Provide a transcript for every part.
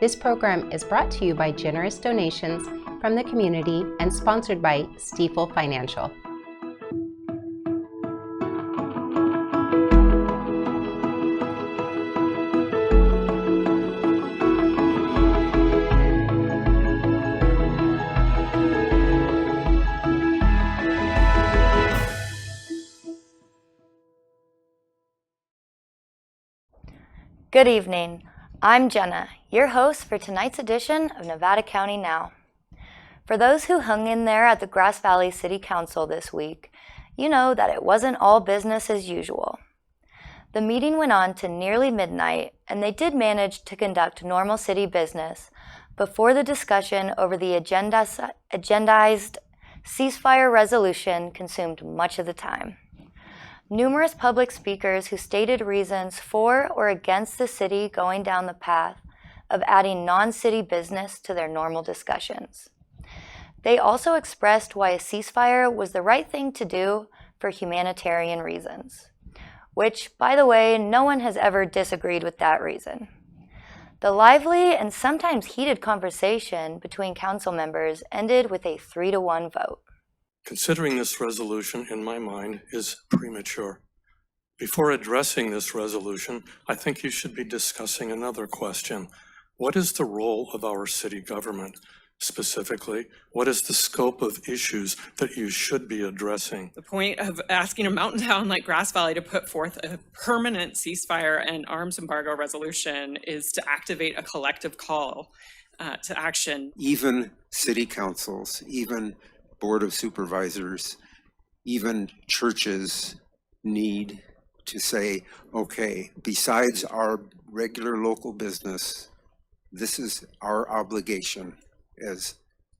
This program is brought to you by generous donations from the community and sponsored by Stiefel Financial. Good evening. I'm Jenna, your host for tonight's edition of Nevada County Now. For those who hung in there at the Grass Valley City Council this week, you know that it wasn't all business as usual. The meeting went on to nearly midnight, and they did manage to conduct normal city business before the discussion over the agendized ceasefire resolution consumed much of the time. Numerous public speakers who stated reasons for or against the city going down the path of adding non-city business to their normal discussions. They also expressed why a ceasefire was the right thing to do for humanitarian reasons, which, by the way, no one has ever disagreed with that reason. The lively and sometimes heated conversation between council members ended with a 3-1 vote. Considering this resolution, in my mind, is premature. Before addressing this resolution, I think you should be discussing another question. What is the role of our city government? Specifically, what is the scope of issues that you should be addressing? The point of asking a mountain town like Grass Valley to put forth a permanent ceasefire and arms embargo resolution is to activate a collective call to action. Even city councils, even Board of Supervisors, even churches need to say, okay, besides our regular local business, this is our obligation as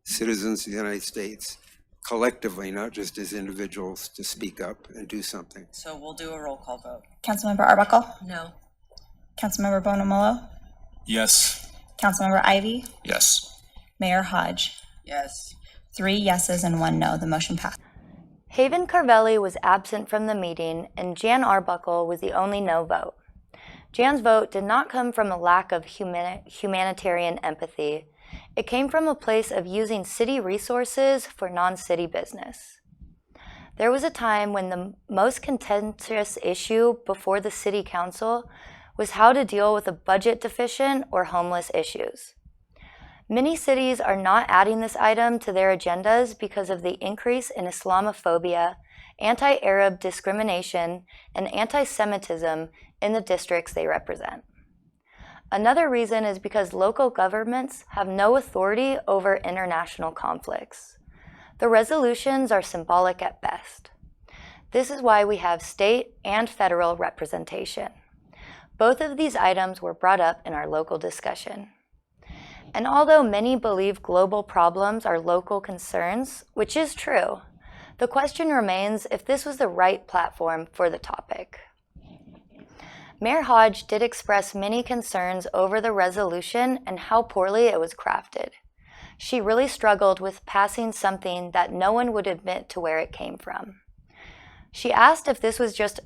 citizens of the United States, collectively, not just as individuals, to speak up and do something. So we'll do a roll call vote. Councilmember Arbuckle? No. Councilmember Bonamolo? Yes. Councilmember Ivy? Yes. Mayor Hodge? Yes. 3 yeses and 1 no. The motion passed. Haven Carvelli was absent from the meeting, and Jan Arbuckle was the only no vote. Jan's vote did not come from a lack of humanitarian empathy. It came from a place of using city resources for non-city business. There was a time when the most contentious issue before the city council was how to deal with a budget deficient or homeless issues. Many cities are not adding this item to their agendas because of the increase in Islamophobia, anti-Arab discrimination, and anti-Semitism in the districts they represent. Another reason is because local governments have no authority over international conflicts. The resolutions are symbolic at best. This is why we have state and federal representation. Both of these items were brought up in our local discussion. And although many believe global problems are local concerns, which is true, the question remains if this was the right platform for the topic. Mayor Hodge did express many concerns over the resolution and how poorly it was crafted. She really struggled with passing something that no one would admit to where it came from. She asked if this was just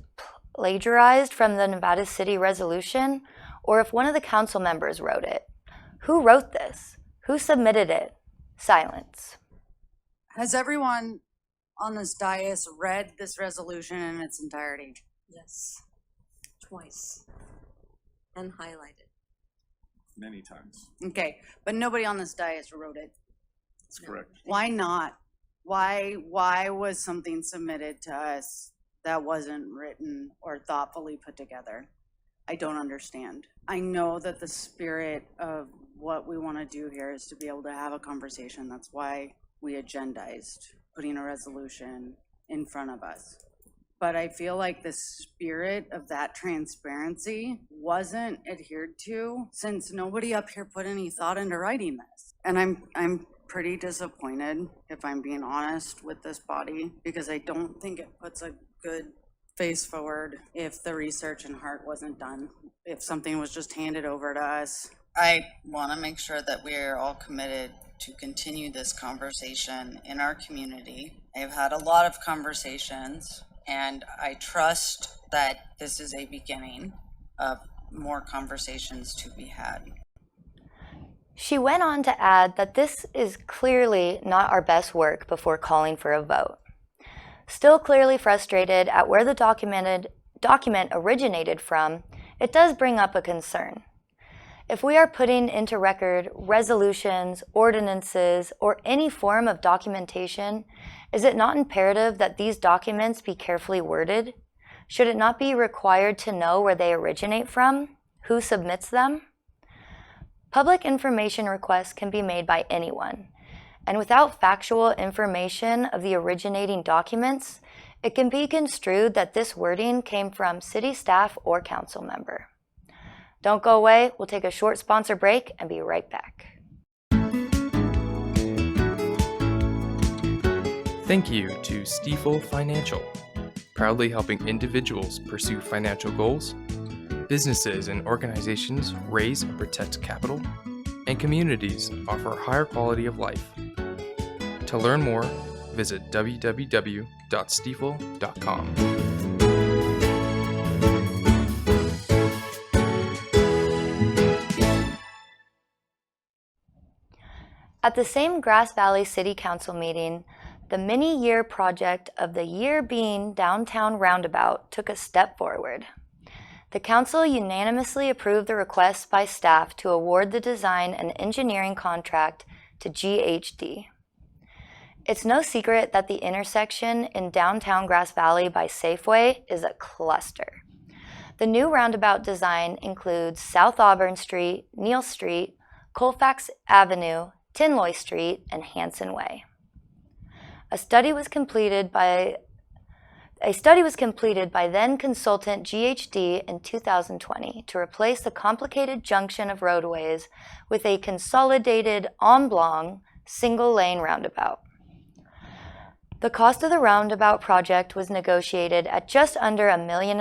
plagiarized from the Nevada City resolution or if one of the council members wrote it. Who wrote this? Who submitted it? Silence. Has everyone on this dais read this resolution in its entirety? Yes. Twice. And highlighted. Many times. Okay, but nobody on this dais wrote it. That's correct. Why not? Why was something submitted to us that wasn't written or thoughtfully put together? I don't understand. I know that the spirit of what we want to do here is to be able to have a conversation. That's why we agendized putting a resolution in front of us. But I feel like the spirit of that transparency wasn't adhered to since nobody up here put any thought into writing this. And I'm pretty disappointed, if I'm being honest, with this body, because I don't think it puts a good face forward if the research and heart wasn't done, if something was just handed over to us. I want to make sure that we're all committed to continue this conversation in our community. I've had a lot of conversations, and I trust that this is a beginning of more conversations to be had. She went on to add that this is clearly not our best work before calling for a vote. Still clearly frustrated at where the document originated from, it does bring up a concern. If we are putting into record resolutions, ordinances, or any form of documentation, is it not imperative that these documents be carefully worded? Should it not be required to know where they originate from? Who submits them? Public information requests can be made by anyone, and without factual information of the originating documents, it can be construed that this wording came from city staff or council member. Don't go away, we'll take a short sponsor break and be right back. Thank you to Stiefel Financial, proudly helping individuals pursue financial goals, businesses and organizations raise and protect capital, and communities offer a higher quality of life. To learn more, visit www.stiefel.com. At the same Grass Valley City Council meeting, the many-year project of the year being downtown Roundabout took a step forward. The council unanimously approved the request by staff to award the design and engineering contract to GHD. It's no secret that the intersection in downtown Grass Valley by Safeway is a cluster. The new roundabout design includes South Auburn Street, Neal Street, Colfax Avenue, Tinloy Street, and Hanson Way. A study was completed by then consultant GHD in 2020 to replace the complicated junction of roadways with a consolidated en blanc single-lane roundabout. The cost of the roundabout project was negotiated at just under $1.5 million.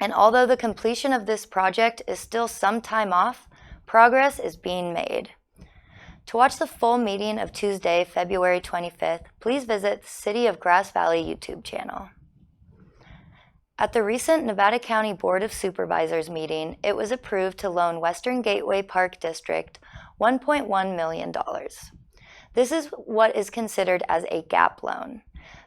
And although the completion of this project is still some time off, progress is being made. To watch the full meeting of Tuesday, February 25th, please visit the City of Grass Valley YouTube channel. At the recent Nevada County Board of Supervisors meeting, it was approved to loan Western Gateway Park District $1.1 million. This is what is considered as a gap loan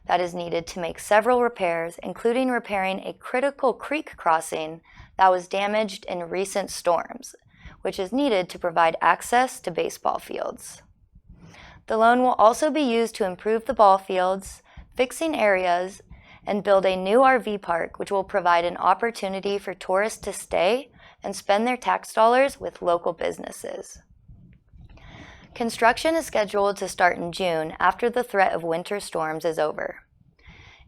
that is needed to make several repairs, including repairing a critical creek crossing that was damaged in recent storms, which is needed to provide access to baseball fields. The loan will also be used to improve the ball fields, fixing areas, and build a new RV park, which will provide an opportunity for tourists to stay and spend their tax dollars with local businesses. Construction is scheduled to start in June after the threat of winter storms is over.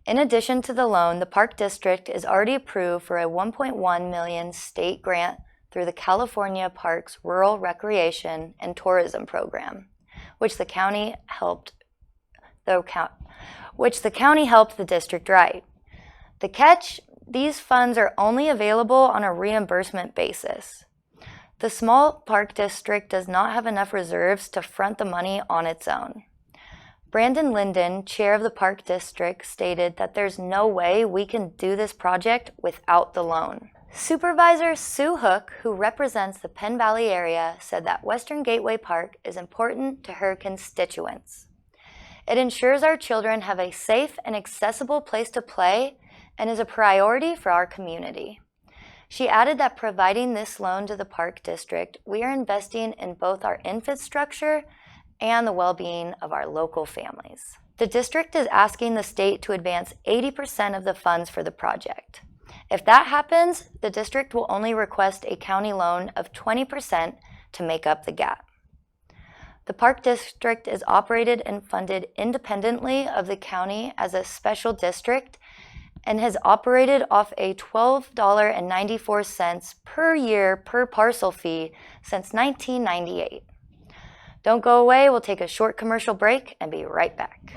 In addition to the loan, the Park District is already approved for a $1.1 million state grant through the California Parks Rural Recreation and Tourism Program, which the county helped the district write. The catch, these funds are only available on a reimbursement basis. The small park district does not have enough reserves to front the money on its own. Brandon Linden, chair of the Park District, stated that there's no way we can do this project without the loan. Supervisor Sue Hook, who represents the Penn Valley area, said that Western Gateway Park is important to her constituents. It ensures our children have a safe and accessible place to play and is a priority for our community. She added that providing this loan to the Park District, we are investing in both our infrastructure and the well-being of our local families. The district is asking the state to advance 80% of the funds for the project. If that happens, the district will only request a county loan of 20% to make up the gap. The Park District is operated and funded independently of the county as a special district and has operated off a $12.94 per year per parcel fee since 1998. Don't go away, we'll take a short commercial break and be right back.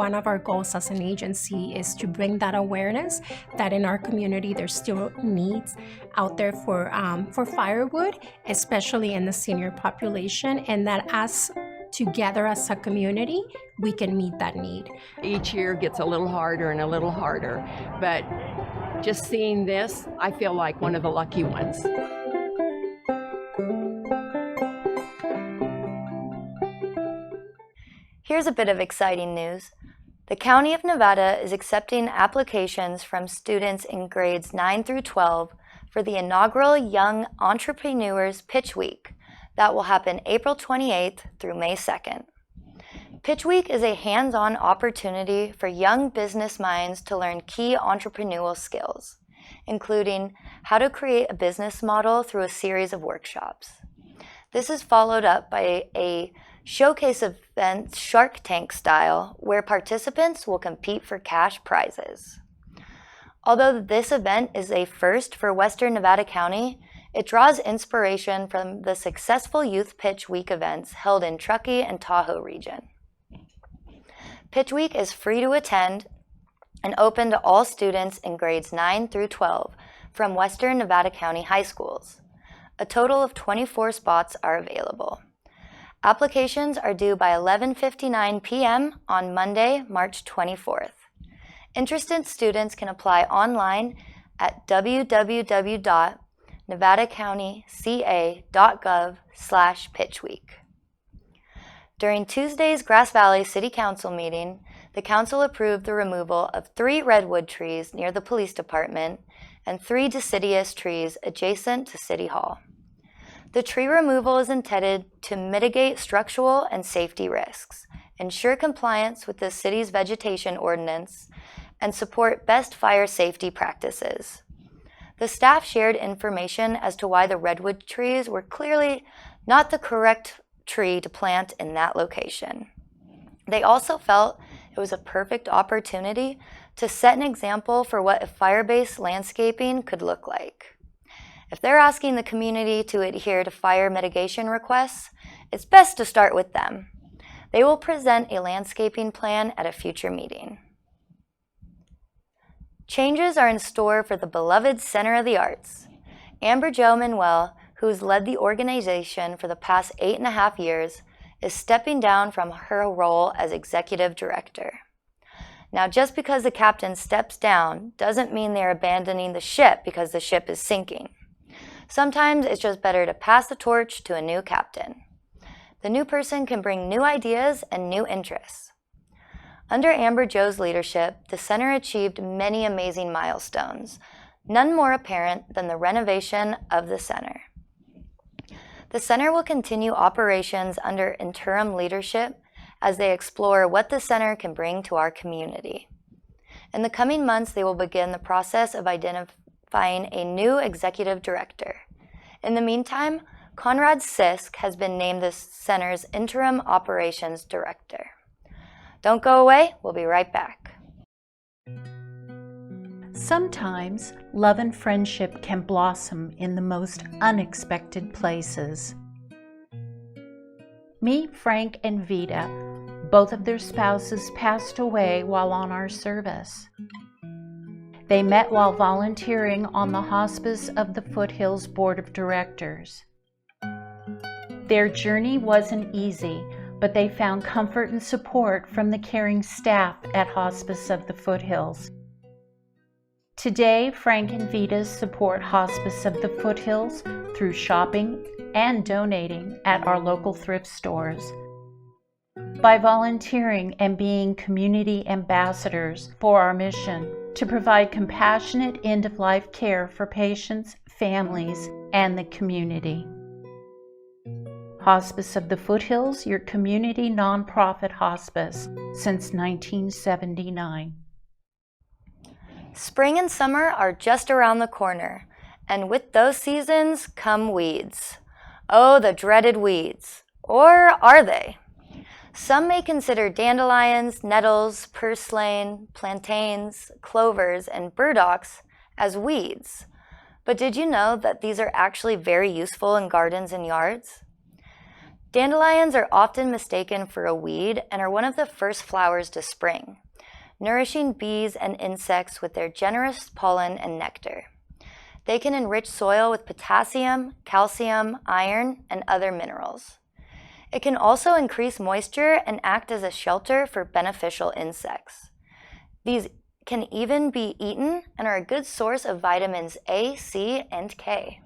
one of our goals as an agency is to bring that awareness that in our community there's still needs out there for firewood, especially in the senior population, and that as together as a community, we can meet that need. Each year gets a little harder and a little harder, but just seeing this, I feel like one of the lucky ones. Here's a bit of exciting news. The County of Nevada is accepting applications from students in grades 9 through 12 for the inaugural Young Entrepreneurs Pitch Week that will happen April 28th through May 2nd. Pitch Week is a hands-on opportunity for young business minds to learn key entrepreneurial skills, including how to create a business model through a series of workshops. This is followed up by a showcase event, Shark Tank style, where participants will compete for cash prizes. Although this event is a first for Western Nevada County, it draws inspiration from the successful Youth Pitch Week events held in Truckee and Tahoe region. Pitch Week is free to attend and open to all students in grades 9 through 12 from Western Nevada County high schools. A total of 24 spots are available. Applications are due by 11:59 p.m. on Monday, March 24th. Interested students can apply online at www.nevadacountyca.gov/pitchweek. During Tuesday's Grass Valley City Council meeting, the council approved the removal of 3 redwood trees near the police department and 3 deciduous trees adjacent to City Hall. The tree removal is intended to mitigate structural and safety risks, ensure compliance with the city's vegetation ordinance, and support best fire safety practices. The staff shared information as to why the redwood trees were clearly not the correct tree to plant in that location. They also felt it was a perfect opportunity to set an example for what a fire-based landscaping could look like. If they're asking the community to adhere to fire mitigation requests, it's best to start with them. They will present a landscaping plan at a future meeting. Changes are in store for the beloved Center of the Arts. Amber Jo Manuel, who's led the organization for the past 8.5 years, is stepping down from her role as executive director. Now, just because the captain steps down doesn't mean they're abandoning the ship because the ship is sinking. Sometimes it's just better to pass the torch to a new captain. The new person can bring new ideas and new interests. Under Amber Jo's leadership, the center achieved many amazing milestones, none more apparent than the renovation of the center. The center will continue operations under interim leadership as they explore what the center can bring to our community. In the coming months, they will begin the process of identifying a new executive director. In the meantime, Conrad Sisk has been named the center's interim operations director. Don't go away, we'll be right back. Sometimes love and friendship can blossom in the most unexpected places. Meet Frank and Vita. Both of their spouses passed away while on our service. They met while volunteering on the Hospice of the Foothills Board of Directors. Their journey wasn't easy, but they found comfort and support from the caring staff at Hospice of the Foothills. Today, Frank and Vita support Hospice of the Foothills through shopping and donating at our local thrift stores. By volunteering and being community ambassadors for our mission to provide compassionate end-of-life care for patients, families, and the community. Hospice of the Foothills, your community nonprofit hospice since 1979. Spring and summer are just around the corner, and with those seasons come weeds. Oh, the dreaded weeds. Or are they? Some may consider dandelions, nettles, purslane, plantains, clovers, and burdocks as weeds. But did you know that these are actually very useful in gardens and yards? Dandelions are often mistaken for a weed and are one of the first flowers to spring, nourishing bees and insects with their generous pollen and nectar. They can enrich soil with potassium, calcium, iron, and other minerals. It can also increase moisture and act as a shelter for beneficial insects. These can even be eaten and are a good source of vitamins A, C, and K.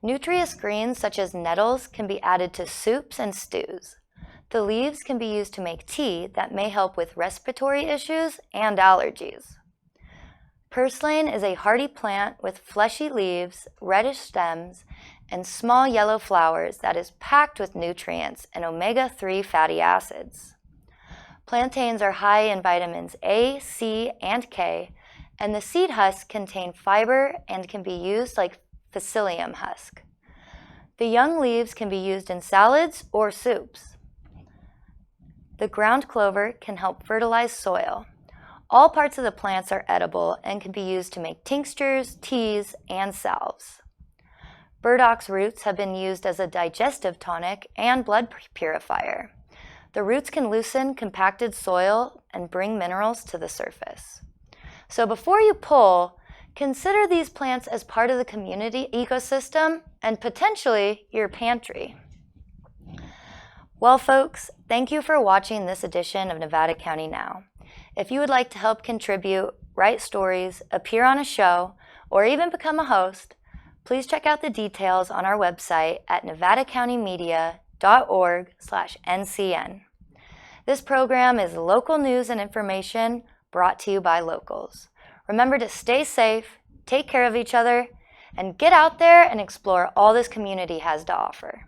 Nutritious greens such as nettles can be added to soups and stews. The leaves can be used to make tea that may help with respiratory issues and allergies. Purslane is a hardy plant with fleshy leaves, reddish stems, and small yellow flowers that is packed with nutrients and omega-3 fatty acids. Plantains are high in vitamins A, C, and K, and the seed husks contain fiber and can be used like psyllium husk. The young leaves can be used in salads or soups. The ground clover can help fertilize soil. All parts of the plants are edible and can be used to make tinctures, teas, and salves. Burdocks roots have been used as a digestive tonic and blood purifier. The roots can loosen compacted soil and bring minerals to the surface. So before you pull, consider these plants as part of the community ecosystem and potentially your pantry. Well, folks, thank you for watching this edition of Nevada County Now. If you would like to help contribute, write stories, appear on a show, or even become a host, please check out the details on our website at nevadacountymedia.org/NCN. This program is local news and information brought to you by locals. Remember to stay safe, take care of each other, and get out there and explore all this community has to offer.